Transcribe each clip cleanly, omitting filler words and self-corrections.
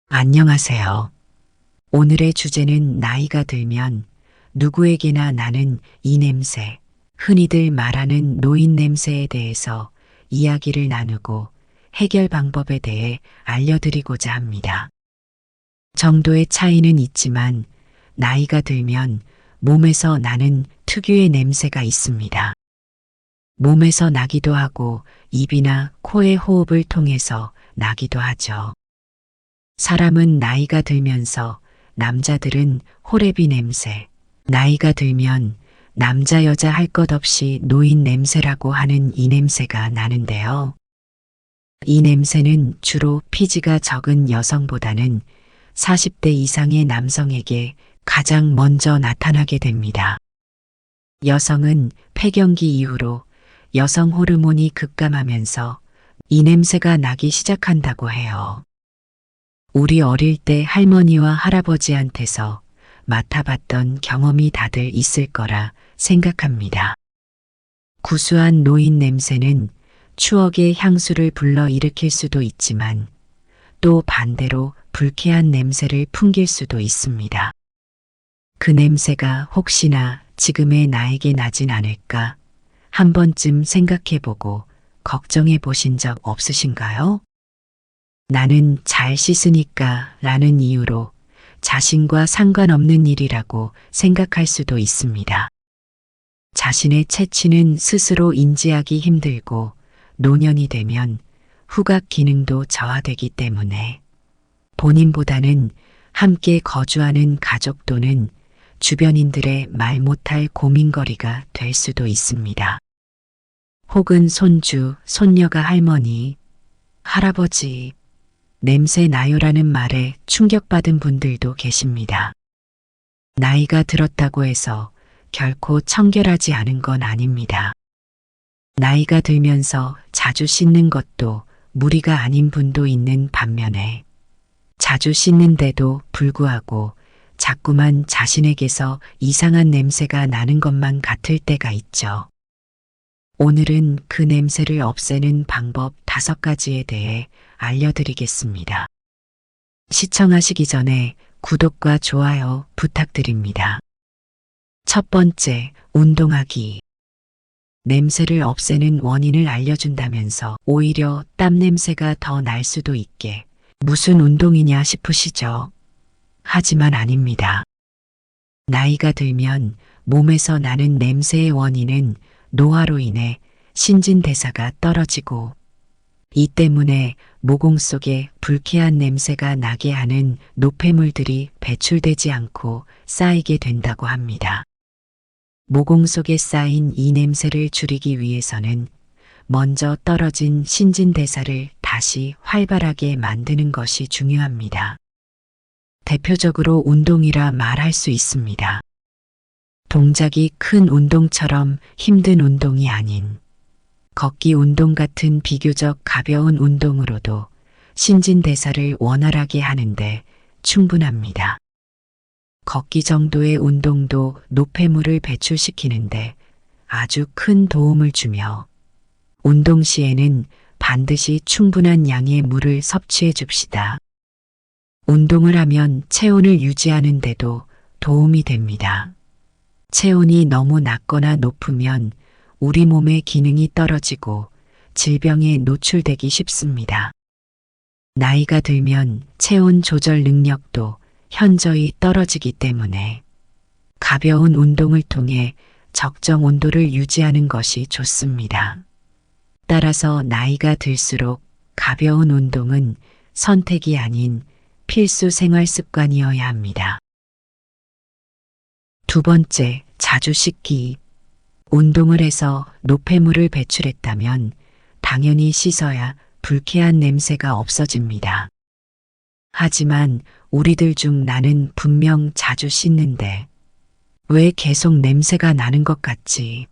안녕하세요. 오늘의 주제는 나이가 들면 누구에게나 나는 이 냄새, 흔히들 말하는 노인 냄새에 대해서 이야기를 나누고 해결 방법에 대해 알려드리고자 합니다. 정도의 차이는 있지만 나이가 들면 몸에서 나는 특유의 냄새가 있습니다. 몸에서 나기도 하고 입이나 코의 호흡을 통해서 나기도 하죠. 사람은 나이가 들면서 남자들은 호레비 냄새, 나이가 들면 남자 여자 할 것 없이 노인 냄새라고 하는 이 냄새가 나는데요. 이 냄새는 주로 피지가 적은 여성보다는 40대 이상의 남성에게 가장 먼저 나타나게 됩니다. 여성은 폐경기 이후로 여성 호르몬이 급감하면서 이 냄새가 나기 시작한다고 해요. 우리 어릴 때 할머니와 할아버지한테서 맡아봤던 경험이 다들 있을 거라 생각합니다. 구수한 노인 냄새는 추억의 향수를 불러일으킬 수도 있지만 또 반대로 불쾌한 냄새를 풍길 수도 있습니다. 그 냄새가 혹시나 지금의 나에게 나진 않을까 한 번쯤 생각해보고 걱정해 보신 적 없으신가요? 나는 잘 씻으니까 라는 이유로 자신과 상관없는 일이라고 생각할 수도 있습니다. 자신의 체취는 스스로 인지하기 힘들고 노년이 되면 후각 기능도 저하되기 때문에 본인보다는 함께 거주하는 가족 또는 주변인들의 말 못할 고민거리가 될 수도 있습니다. 혹은 손주, 손녀가 할머니, 할아버지, 냄새 나요라는 말에 충격받은 분들도 계십니다. 나이가 들었다고 해서 결코 청결하지 않은 건 아닙니다. 나이가 들면서 자주 씻는 것도 무리가 아닌 분도 있는 반면에 자주 씻는데도 불구하고 자꾸만 자신에게서 이상한 냄새가 나는 것만 같을 때가 있죠. 오늘은 그 냄새를 없애는 방법 5가지에 대해 알려드리겠습니다. 시청하시기 전에 구독과 좋아요 부탁드립니다. 첫 번째, 운동하기. 냄새를 없애는 원인을 알려준다면서 오히려 땀 냄새가 더 날 수도 있게 무슨 운동이냐 싶으시죠? 하지만 아닙니다. 나이가 들면 몸에서 나는 냄새의 원인은 노화로 인해 신진대사가 떨어지고 이 때문에 모공 속에 불쾌한 냄새가 나게 하는 노폐물들이 배출되지 않고 쌓이게 된다고 합니다. 모공 속에 쌓인 이 냄새를 줄이기 위해서는 먼저 떨어진 신진대사를 다시 활발하게 만드는 것이 중요합니다. 대표적으로 운동이라 말할 수 있습니다. 동작이 큰 운동처럼 힘든 운동이 아닌 걷기 운동 같은 비교적 가벼운 운동으로도 신진대사를 원활하게 하는데 충분합니다. 걷기 정도의 운동도 노폐물을 배출시키는데 아주 큰 도움을 주며 운동 시에는 반드시 충분한 양의 물을 섭취해 줍시다. 운동을 하면 체온을 유지하는 데도 도움이 됩니다. 체온이 너무 낮거나 높으면 우리 몸의 기능이 떨어지고 질병에 노출되기 쉽습니다. 나이가 들면 체온 조절 능력도 현저히 떨어지기 때문에 가벼운 운동을 통해 적정 온도를 유지하는 것이 좋습니다. 따라서 나이가 들수록 가벼운 운동은 선택이 아닌 필수 생활 습관이어야 합니다. 두 번째, 자주 씻기. 운동을 해서 노폐물을 배출했다면 당연히 씻어야 불쾌한 냄새가 없어집니다. 하지만 우리들 중 나는 분명 자주 씻는데 왜 계속 냄새가 나는 것 같지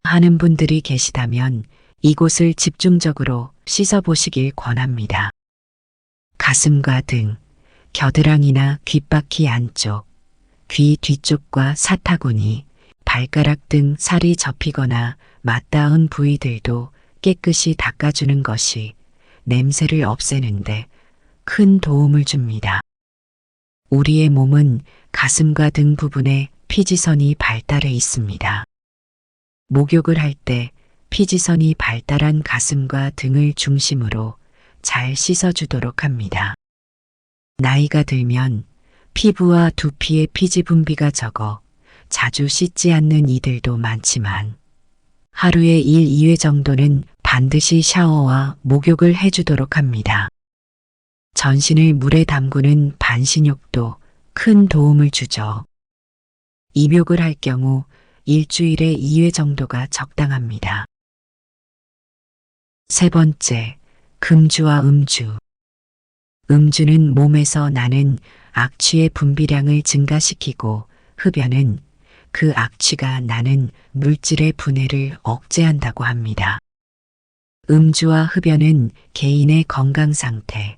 하는 분들이 계시다면 이곳을 집중적으로 씻어보시길 권합니다. 가슴과 등, 겨드랑이나 귓바퀴 안쪽, 귀 뒤쪽과 사타구니, 발가락 등 살이 접히거나 맞닿은 부위들도 깨끗이 닦아주는 것이 냄새를 없애는데 큰 도움을 줍니다. 우리의 몸은 가슴과 등 부분에 피지선이 발달해 있습니다. 목욕을 할 때 피지선이 발달한 가슴과 등을 중심으로 잘 씻어주도록 합니다. 나이가 들면 피부와 두피의 피지 분비가 적어 자주 씻지 않는 이들도 많지만 하루에 1, 2회 정도는 반드시 샤워와 목욕을 해주도록 합니다. 전신을 물에 담그는 반신욕도 큰 도움을 주죠. 입욕을 할 경우 일주일에 2회 정도가 적당합니다. 세 번째, 금주와 음주. 음주는 몸에서 나는 악취의 분비량을 증가시키고 흡연은 그 악취가 나는 물질의 분해를 억제한다고 합니다. 음주와 흡연은 개인의 건강 상태,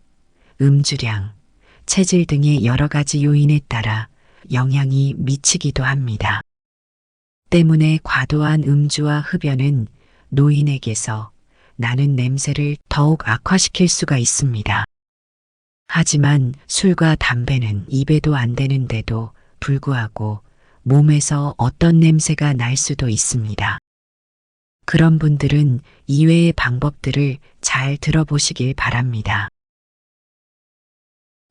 음주량, 체질 등의 여러 가지 요인에 따라 영향이 미치기도 합니다. 때문에 과도한 음주와 흡연은 노인에게서 나는 냄새를 더욱 악화시킬 수가 있습니다. 하지만 술과 담배는 입에도 안 되는데도 불구하고 몸에서 어떤 냄새가 날 수도 있습니다. 그런 분들은 이외의 방법들을 잘 들어보시길 바랍니다.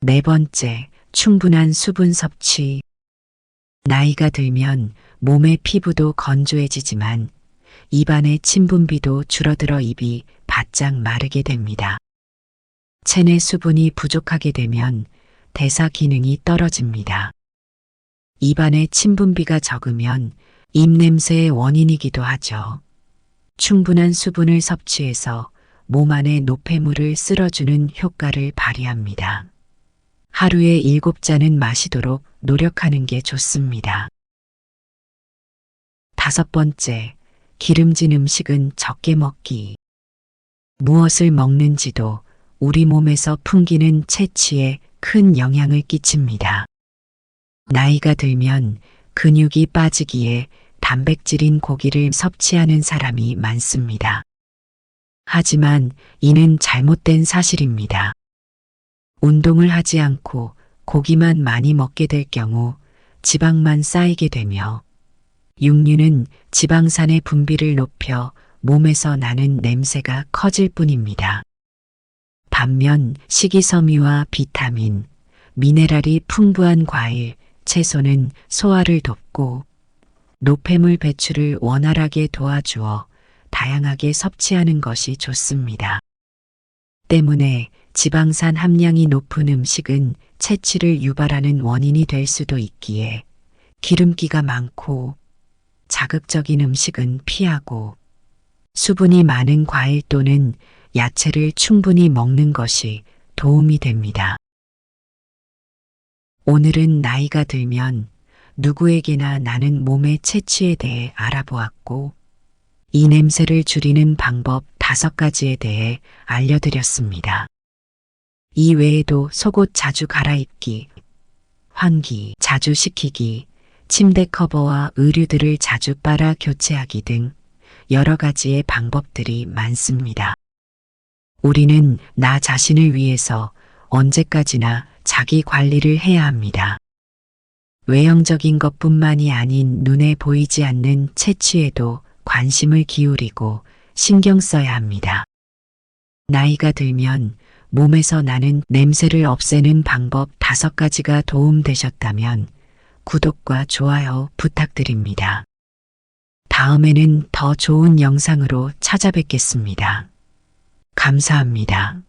네 번째, 충분한 수분 섭취. 나이가 들면 몸의 피부도 건조해지지만 입안의 침 분비도 줄어들어 입이 바짝 마르게 됩니다. 체내 수분이 부족하게 되면 대사 기능이 떨어집니다. 입안의 침 분비가 적으면 입냄새의 원인이기도 하죠. 충분한 수분을 섭취해서 몸 안의 노폐물을 쓸어주는 효과를 발휘합니다. 하루에 7잔은 마시도록 노력하는 게 좋습니다. 다섯 번째, 기름진 음식은 적게 먹기. 무엇을 먹는지도 우리 몸에서 풍기는 체취에 큰 영향을 끼칩니다. 나이가 들면 근육이 빠지기에 단백질인 고기를 섭취하는 사람이 많습니다. 하지만 이는 잘못된 사실입니다. 운동을 하지 않고 고기만 많이 먹게 될 경우 지방만 쌓이게 되며 육류는 지방산의 분비를 높여 몸에서 나는 냄새가 커질 뿐입니다. 반면 식이섬유와 비타민, 미네랄이 풍부한 과일, 채소는 소화를 돕고 노폐물 배출을 원활하게 도와주어 다양하게 섭취하는 것이 좋습니다. 때문에 지방산 함량이 높은 음식은 체취를 유발하는 원인이 될 수도 있기에 기름기가 많고 자극적인 음식은 피하고 수분이 많은 과일 또는 야채를 충분히 먹는 것이 도움이 됩니다. 오늘은 나이가 들면 누구에게나 나는 몸의 체취에 대해 알아보았고 이 냄새를 줄이는 방법 5가지에 대해 알려드렸습니다. 이 외에도 속옷 자주 갈아입기, 환기 자주 시키기, 침대 커버와 의류들을 자주 빨아 교체하기 등 여러 가지의 방법들이 많습니다. 우리는 나 자신을 위해서 언제까지나 자기 관리를 해야 합니다. 외형적인 것뿐만이 아닌 눈에 보이지 않는 체취에도 관심을 기울이고 신경 써야 합니다. 나이가 들면 몸에서 나는 냄새를 없애는 방법 5가지가 도움되셨다면 구독과 좋아요 부탁드립니다. 다음에는 더 좋은 영상으로 찾아뵙겠습니다. 감사합니다.